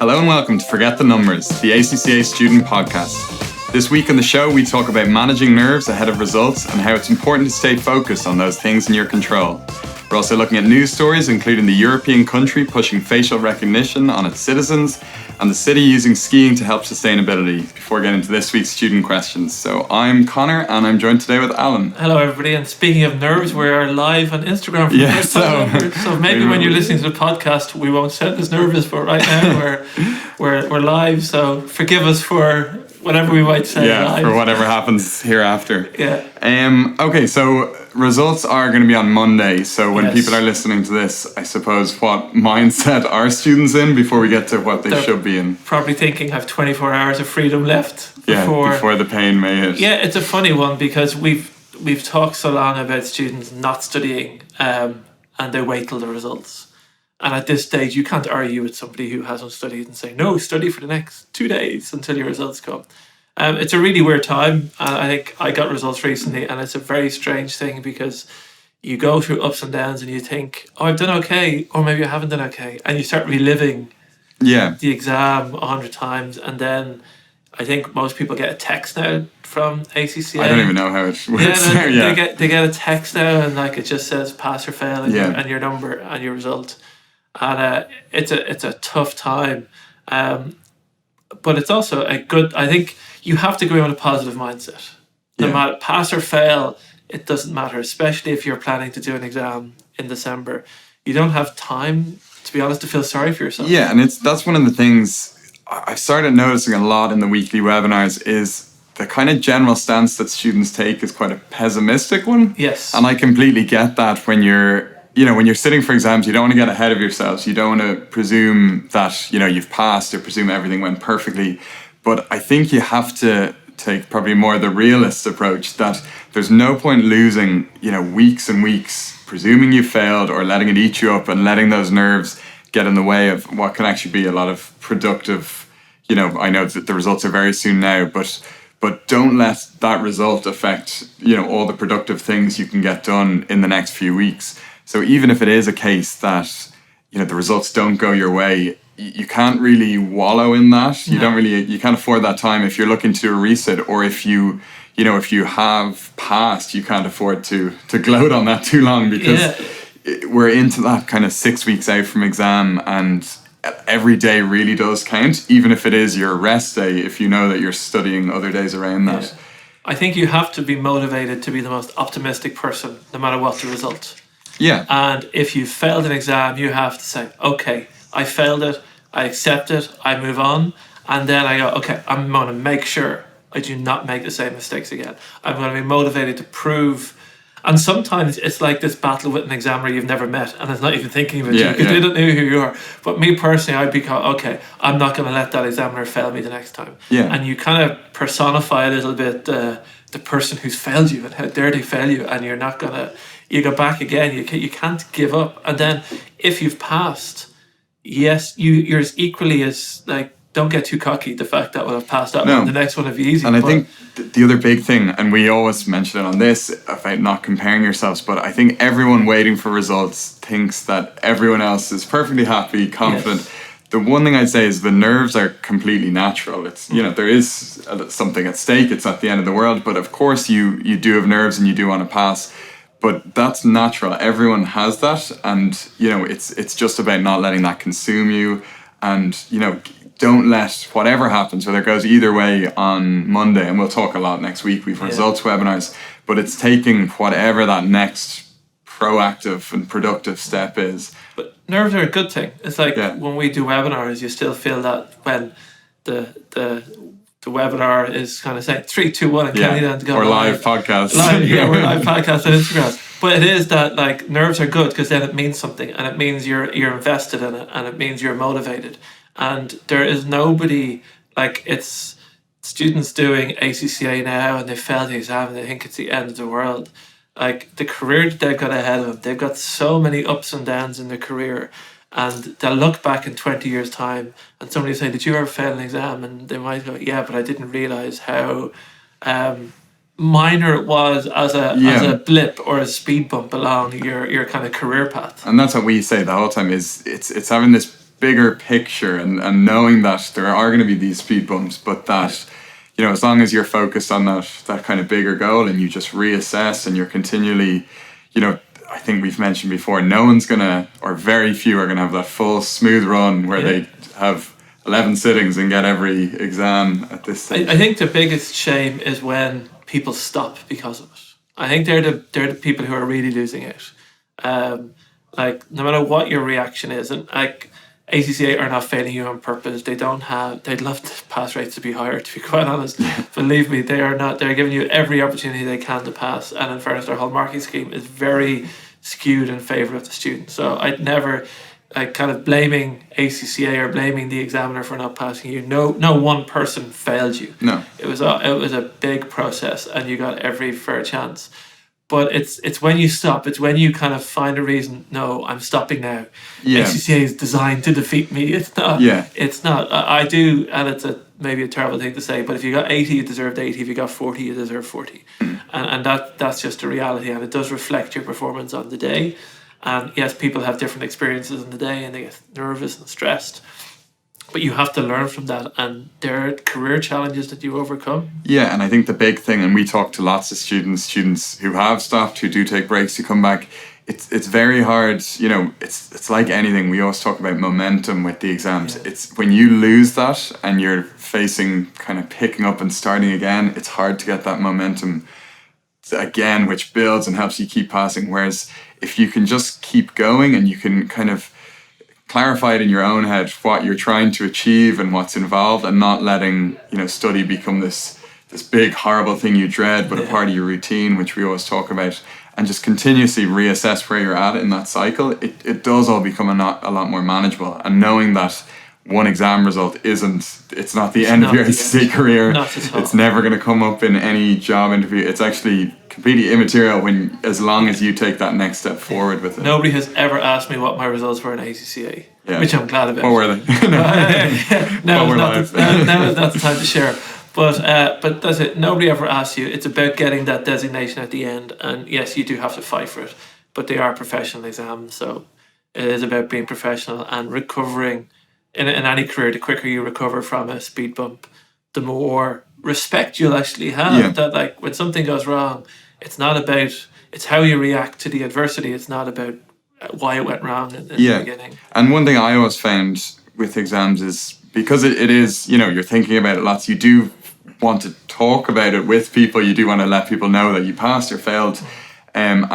Hello and welcome to Forget the Numbers, the ACCA student podcast. This week on the show, we talk about managing nerves ahead of results and how it's important to stay focused on those things in your control. We're also looking at news stories, including the European country pushing facial recognition on its citizens and the city using skiing to help sustainability, before getting to this week's student questions. So I'm Connor and I'm joined today with Alan. Hello everybody, and speaking of nerves, we're live on Instagram for the first time. So maybe when you're listening to the podcast, we won't sound as nervous, but right now we're live, so forgive us for whatever we might say live. For whatever happens hereafter. Yeah. Okay, so results are going to be on Monday. So when people are listening to this, I suppose, what mindset are students in before we get to what they should be in? Probably thinking I have 24 hours of freedom left before the pain may hit. Yeah, it's a funny one because we've talked so long about students not studying and they wait till the results. And at this stage, you can't argue with somebody who hasn't studied and say, no, study for the next 2 days until your results come. It's a really weird time. I think I got results recently, and it's a very strange thing because you go through ups and downs and you think, oh, I've done okay, or maybe I haven't done okay. And you start reliving the exam 100 times. And then I think most people get a text now from ACCA. I don't even know how it works. They get a text now, and like it just says pass or fail and your number and your result. And it's a tough time. But it's also a good, I think you have to go in with a positive mindset. No matter pass or fail, it doesn't matter, especially if you're planning to do an exam in December. You don't have time, to be honest, to feel sorry for yourself. Yeah, and that's one of the things I started noticing a lot in the weekly webinars is the kind of general stance that students take is quite a pessimistic one. Yes. And I completely get that when you're sitting for exams, you don't want to get ahead of yourselves. You don't want to presume that, you've passed or presume everything went perfectly. But I think you have to take probably more the realist approach that there's no point losing, weeks and weeks, presuming you failed or letting it eat you up and letting those nerves get in the way of what can actually be a lot of productive, I know that the results are very soon now, but don't let that result affect, all the productive things you can get done in the next few weeks. So even if it is a case that, the results don't go your way, you can't really wallow in that. No. You can't afford that time if you're looking to do a resit, or if you have passed, you can't afford to gloat on that too long, because we're into that kind of 6 weeks out from exam, and every day really does count, even if it is your rest day, if you know that you're studying other days around that. Yeah. I think you have to be motivated to be the most optimistic person, no matter what the result. Yeah. And if you failed an exam, you have to say, okay, I failed it, I accept it, I move on. And then I go, okay, I'm going to make sure I do not make the same mistakes again. I'm going to be motivated to prove. And sometimes it's like this battle with an examiner you've never met and it's not even thinking of it because they don't know who you are. But me personally, I'd be okay, I'm not going to let that examiner fail me the next time. Yeah. And you kind of personify a little bit the person who's failed you and how dare they fail you, and you're not going to, you go back again, you can't give up. And then if you've passed, yes, you're as equally as, like, don't get too cocky, the fact that I've passed that one, the next one will be easy. And I think the other big thing, and we always mention it on this about not comparing yourselves, but I think everyone waiting for results thinks that everyone else is perfectly happy, confident. Yes. The one thing I'd say is the nerves are completely natural. It's, there is something at stake. It's not the end of the world. But of course you do have nerves and you do want to pass. But that's natural. Everyone has that. And, it's just about not letting that consume you. And, don't let whatever happens, whether it goes either way on Monday, and we'll talk a lot next week. We've results webinars. But it's taking whatever that next proactive and productive step is. But nerves are a good thing. It's like when we do webinars, you still feel that when the webinar is kind of saying 3, 2, 1 and counting down to go. Or live podcasts. We're live podcasts on Instagram. But it is that, like, nerves are good because then it means something, and it means you're invested in it, and it means you're motivated. And there is nobody, like, it's students doing ACCA now and they fail the exam and they think it's the end of the world. Like, the career that they've got ahead of them, they've got so many ups and downs in their career, and they'll look back in 20 years' time and somebody will say, did you ever fail an exam? And they might go, yeah, but I didn't realise how minor it was as a blip or a speed bump along your kind of career path. And that's what we say the whole time is it's having this bigger picture and knowing that there are going to be these speed bumps, but that, as long as you're focused on that kind of bigger goal and you just reassess and you're continually, I think we've mentioned before, no one's gonna, or very few are gonna have that full smooth run where they have 11 sittings and get every exam at this stage. I think the biggest shame is when people stop because of it. I think they're the people who are really losing it. Like, no matter what your reaction is, and like ACCA are not failing you on purpose. They'd love the pass rates to be higher, to be quite honest. Believe me, they are not. They're giving you every opportunity they can to pass. And in fairness, their whole marking scheme is very skewed in favour of the student. So I'd never, kind of blaming ACCA or blaming the examiner for not passing you. No one person failed you. No. It was a big process, and you got every fair chance. But it's when you stop, it's when you kind of find a reason, no, I'm stopping now. Yeah. ACCA is designed to defeat me. It's not. Yeah. It's not. I do, and it's maybe a terrible thing to say, but if you got 80, you deserved 80. If you got 40, you deserve 40. And that's just a reality, and it does reflect your performance on the day. And yes, people have different experiences in the day, and they get nervous and stressed. But you have to learn from that, and there are career challenges that you overcome. Yeah, and I think the big thing, and we talk to lots of students who have stopped, who do take breaks, who come back. It's very hard, it's like anything. We always talk about momentum with the exams. Yeah. It's when you lose that and you're facing kind of picking up and starting again, it's hard to get that momentum again, which builds and helps you keep passing. Whereas if you can just keep going and you can kind of clarify it in your own head what you're trying to achieve and what's involved, and not letting study become this big horrible thing you dread, but a part of your routine, which we always talk about, and just continuously reassess where you're at in that cycle, it does all become a lot more manageable. And knowing that one exam result it's not the end of your ACCA career. Not at all. It's never going to come up in any job interview. It's actually completely immaterial as long as you take that next step forward with it. Nobody has ever asked me what my results were in ACCA, which I'm glad about. What were they? Now is not the time to share. But that's it. Nobody ever asks you. It's about getting that designation at the end, and yes, you do have to fight for it. But they are professional exams, so it is about being professional and recovering. In any career, the quicker you recover from a speed bump, the more respect you'll actually have. Yeah. That, like, when something goes wrong, it's how you react to the adversity. It's not about why it went wrong in the beginning. And one thing I always found with exams is, because it is, you're thinking about it lots, you do want to talk about it with people. You do want to let people know that you passed or failed. And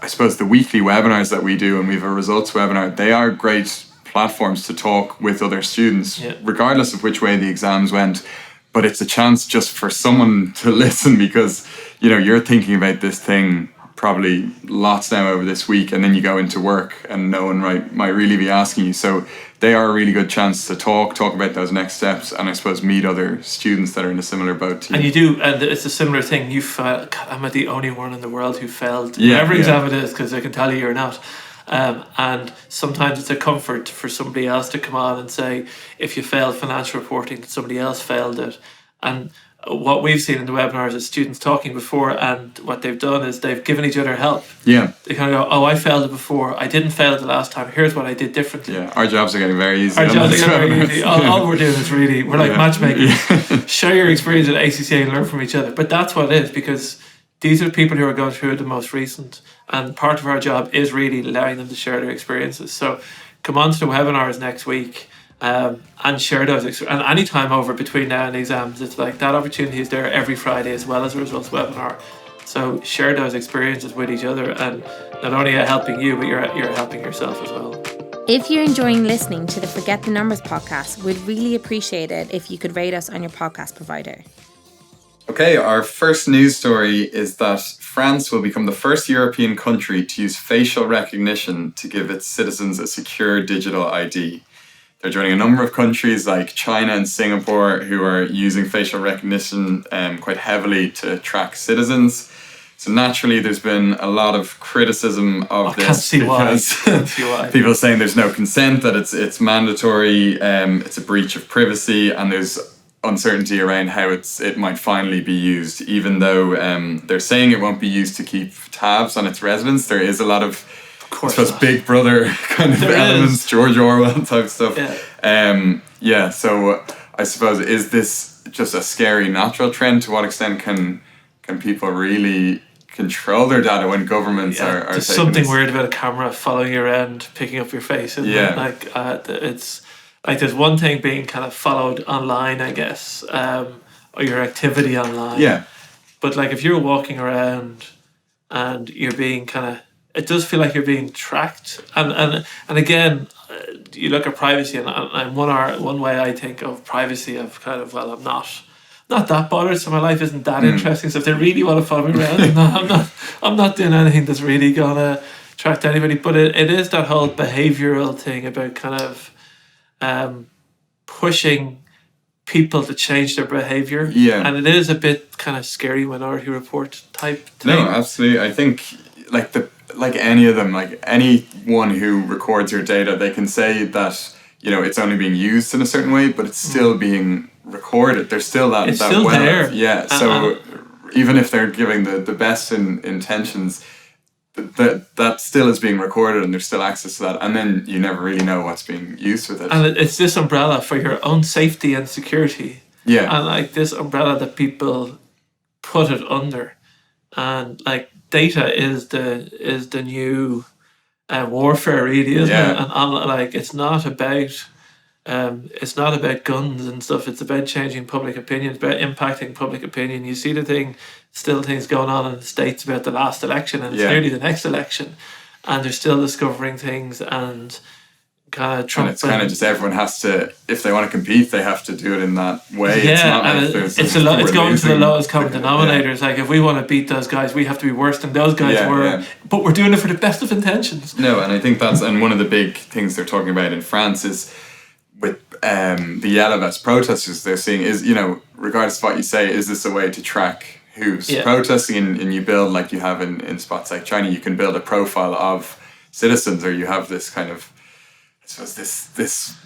I suppose the weekly webinars that we do, and we have a results webinar, they are great platforms to talk with other students, regardless of which way the exams went. But it's a chance just for someone to listen, because you're thinking about this thing probably lots now over this week, and then you go into work and no one might really be asking you. So they are a really good chance to talk about those next steps, and I suppose meet other students that are in a similar boat to you. And you do, and it's a similar thing. I'm not the only one in the world who failed whatever exam it is, because I can tell you you're not. And sometimes it's a comfort for somebody else to come on and say, if you failed financial reporting, that somebody else failed it. And what we've seen in the webinars is students talking before, and what they've done is they've given each other help. Yeah. They kind of go, oh, I failed it before. I didn't fail it the last time. Here's what I did differently. Yeah, our jobs are getting very easy. Our jobs are getting very easy. All we're doing is we're like matchmakers. Share your experience at ACCA and learn from each other. But that's what it is, because these are people who are going through the most recent, and part of our job is really allowing them to share their experiences. So come on to the webinars next week and share those and any time over between now and the exams. It's like that opportunity is there every Friday, as well as a results webinar. So share those experiences with each other, and not only are helping you, but you're helping yourself as well. If you're enjoying listening to the Forget the Numbers podcast, we'd really appreciate it if you could rate us on your podcast provider. Okay, our first news story is that France will become the first European country to use facial recognition to give its citizens a secure digital ID. They're joining a number of countries like China and Singapore, who are using facial recognition quite heavily to track citizens. So naturally, there's been a lot of criticism of this because people are saying there's no consent, that it's mandatory, it's a breach of privacy, and there's uncertainty around how it might finally be used. Even though they're saying it won't be used to keep tabs on its residents, there is a lot of course suppose not. Big Brother kind of There elements, is. George Orwell type stuff. Yeah. So I suppose, is this just a scary natural trend? To what extent can people really control their data when governments are There's taking something this? weird about a camera following you around, picking up your face. Isn't Yeah. it? Like it's like there's one thing being kind of followed online, I guess, or your activity online. Yeah. But like if you're walking around and you're being kind of, it does feel like you're being tracked. And again, you look at privacy, and one way I think of privacy of kind of, well, I'm not that bothered, so my life isn't that interesting. So if they really want to follow me around, I'm not doing anything that's really gonna attract anybody. But it is that whole behavioral thing about kind of pushing people to change their behavior. Yeah. And it is a bit kind of scary Minority Report type thing. No, absolutely. I think like any of them, like anyone who records your data, they can say that, it's only being used in a certain way, but it's still being recorded. There's still that. It's that still there. Yeah. So even if they're giving the best intentions, that still is being recorded, and there's still access to that, and then you never really know what's being used with it. And it's this umbrella for your own safety and security. Yeah. And like this umbrella that people put it under, and like data is the new warfare, really, isn't it? And like it's not about guns and stuff. It's about changing public opinion. It's about impacting public opinion. You see things going on in the States about the last election, and it's nearly the next election, and they're still discovering things and kind of Trump. And it's kind of just everyone has to, if they want to compete, they have to do it in that way. Yeah, it's not and like it's going to the lowest common denominators. Like if we want to beat those guys, we have to be worse than those guys were. Yeah. But we're doing it for the best of intentions. No, and I think and one of the big things they're talking about in France is with the yellow vest protesters. They're seeing is, regardless of what you say, is this a way to track who's protesting? And you build, like you have in spots like China, you can build a profile of citizens, or you have this kind of, I suppose, this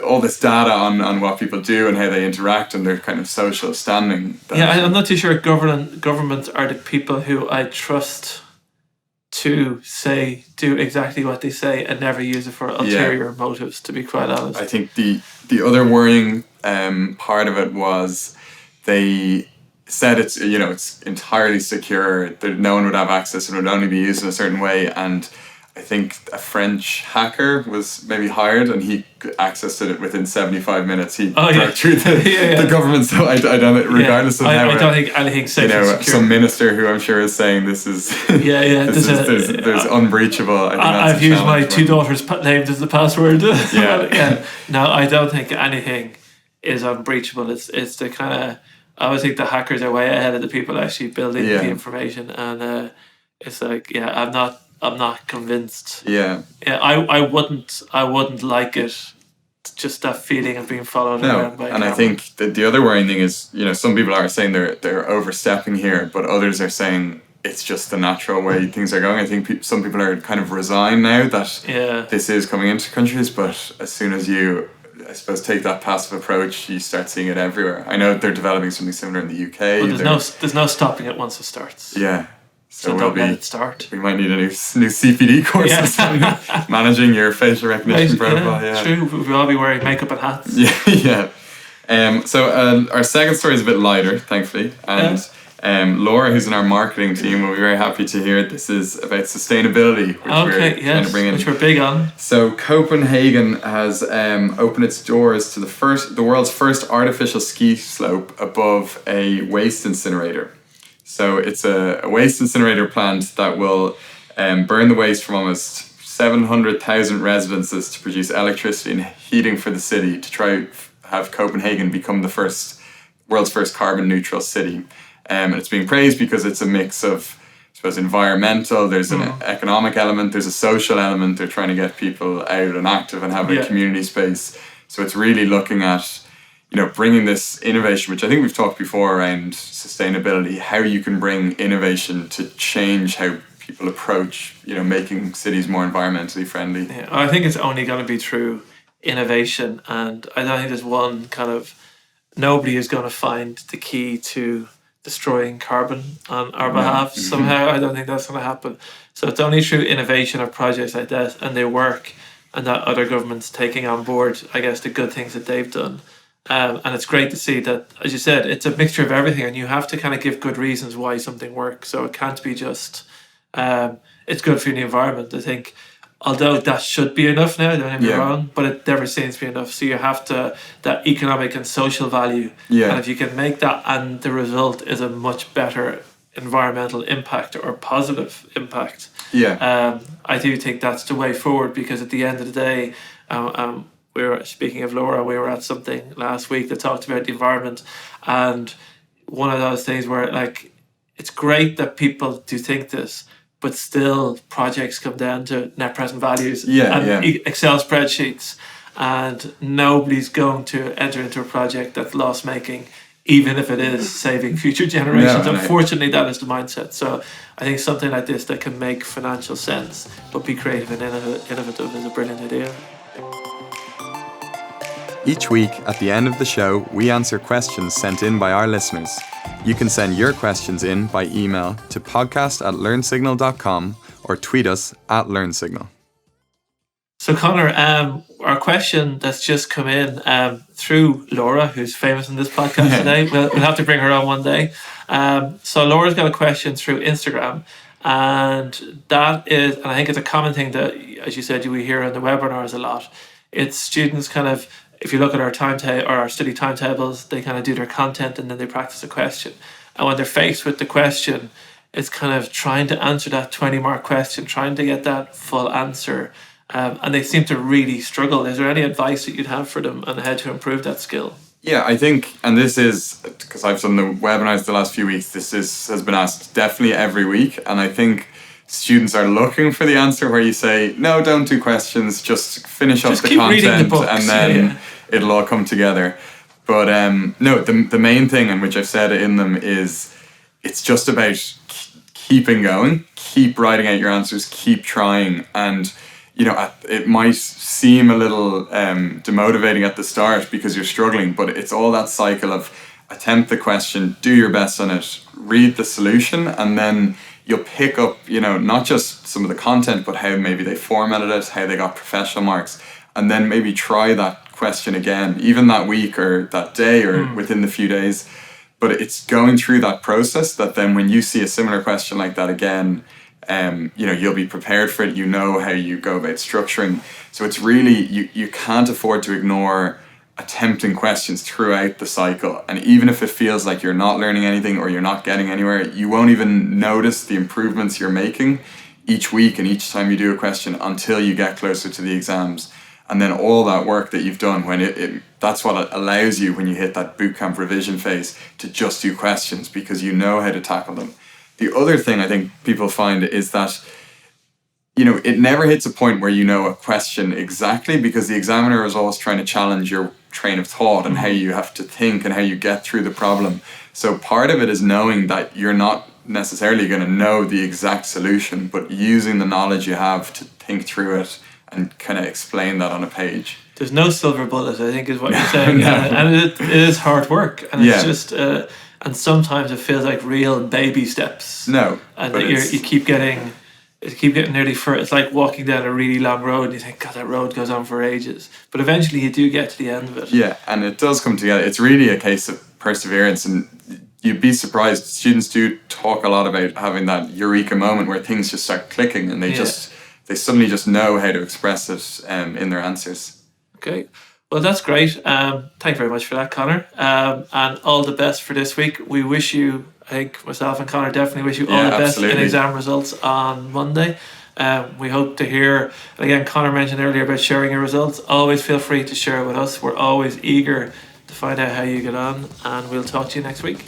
all this data on what people do and how they interact and their kind of social standing. I'm not too sure governments are the people who I trust to do exactly what they say and never use it for ulterior motives, to be quite honest. I think the other worrying part of it was they said it's entirely secure, that no one would have access and would only be used in a certain way, and I think a French hacker was maybe hired, and he accessed it within 75 minutes. He broke through the government. So I don't, regardless of how. I don't think anything's safe and secure. Some minister who I'm sure is saying this is. There's unbreachable. I think I've used my two daughters' names as the password. No, I don't think anything is unbreachable. It's the kind of, I always think the hackers are way ahead of the people actually building the information, and it's like I'm not convinced. Yeah. I wouldn't like it. Just that feeling of being followed around by a camera. I think that the other worrying thing is, some people are saying they're overstepping here, but others are saying it's just the natural way things are going. I think some people are kind of resigned now that this is coming into countries, but as soon as you, I suppose, take that passive approach, you start seeing it everywhere. I know they're developing something similar in the UK. Well, there's no stopping it once it starts. Yeah. So don't let it start. We might need a new CPD course managing your facial recognition profile. Yeah, true. We'll all be wearing makeup and hats. Yeah. So our second story is a bit lighter, thankfully, and Laura, who's in our marketing team, will be very happy to hear it. This is about sustainability, which we're big on. So Copenhagen has opened its doors to the world's first artificial ski slope above a waste incinerator. So it's a waste incinerator plant that will burn the waste from almost 700,000 residences to produce electricity and heating for the city, to try have Copenhagen become the world's first carbon neutral city. And it's being praised because it's a mix of, I suppose, environmental, there's an economic element, there's a social element. They're trying to get people out and active and have a community space. So it's really looking at, bringing this innovation, which I think we've talked before around sustainability, how you can bring innovation to change how people approach, making cities more environmentally friendly. Yeah, I think it's only going to be through innovation, and I don't think there's one kind of, nobody is going to find the key to destroying carbon on our behalf somehow. I don't think that's going to happen. So it's only through innovation of projects like that, and they work, and that other governments taking on board, I guess, the good things that they've done. And it's great to see that, as you said, it's a mixture of everything, and you have to kind of give good reasons why something works. So it can't be just it's good for the environment. I think, although that should be enough now, don't get me wrong, but it never seems to be enough. So you have to, that economic and social value. Yeah. And if you can make that, and the result is a much better environmental impact or positive impact. Yeah. I do think that's the way forward, because at the end of the day, we were speaking of Laura, we were at something last week that talked about the environment, and one of those things where, like, it's great that people do think this, but still projects come down to net present values and Excel spreadsheets, and nobody's going to enter into a project that's loss making, even if it is saving future generations. Unfortunately, that is the mindset. So I think something like this that can make financial sense but be creative and innovative is a brilliant idea. Each week, at the end of the show, we answer questions sent in by our listeners. You can send your questions in by email to podcast@learnsignal.com or tweet us @learnsignal. So Conor, our question that's just come in through Laura, who's famous in this podcast today. We'll have to bring her on one day. So Laura's got a question through Instagram, and that is, and I think it's a common thing that, as you said, we hear in the webinars a lot. It's students kind of, if you look at our timetable or our study timetables, they kind of do their content and then they practice a question. And when they're faced with the question, it's kind of trying to answer that 20-mark question, trying to get that full answer. And they seem to really struggle. Is there any advice that you'd have for them on how to improve that skill? Yeah, I think, and this is, because I've done the webinars the last few weeks, has been asked definitely every week. And I think students are looking for the answer where you say, no, don't do questions, just finish up the content and then it'll all come together. But no, the main thing, and which I've said in them, is it's just about keeping going, keep writing out your answers, keep trying. And, you know, it might seem a little demotivating at the start because you're struggling, but it's all that cycle of attempt the question, do your best on it, read the solution, and then you'll pick up, you know, not just some of the content, but how maybe they formatted it, how they got professional marks, and then maybe try that question again, even that week or that day or within the few days. But it's going through that process that then when you see a similar question like that again, you know, you'll be prepared for it. You know how you go about structuring. So it's really, you can't afford to ignore attempting questions throughout the cycle. And even if it feels like you're not learning anything or you're not getting anywhere, you won't even notice the improvements you're making each week and each time you do a question until you get closer to the exams. And then all that work that you've done, when that's what allows you, when you hit that bootcamp revision phase, to just do questions because you know how to tackle them. The other thing I think people find is that, you know, it never hits a point where you know a question exactly, because the examiner is always trying to challenge your train of thought and how you have to think and how you get through the problem. So part of it is knowing that you're not necessarily going to know the exact solution, but using the knowledge you have to think through it and kind of explain that on a page. There's no silver bullet, I think, is what you're saying. No. And it is hard work, and it's just and sometimes it feels like real baby steps. No, and you keep getting nearly further. It's like walking down a really long road and you think, God, that road goes on for ages. But eventually you do get to the end of it. Yeah, and it does come together. It's really a case of perseverance, and you'd be surprised. Students do talk a lot about having that eureka moment where things just start clicking and they suddenly just know how to express it in their answers. Okay. Well, that's great. Thank you very much for that, Conor. And all the best for this week. We wish you, I think myself and Conor definitely wish you all the best in exam results on Monday. We hope to hear, and again, Conor mentioned earlier about sharing your results. Always feel free to share it with us. We're always eager to find out how you get on, and we'll talk to you next week.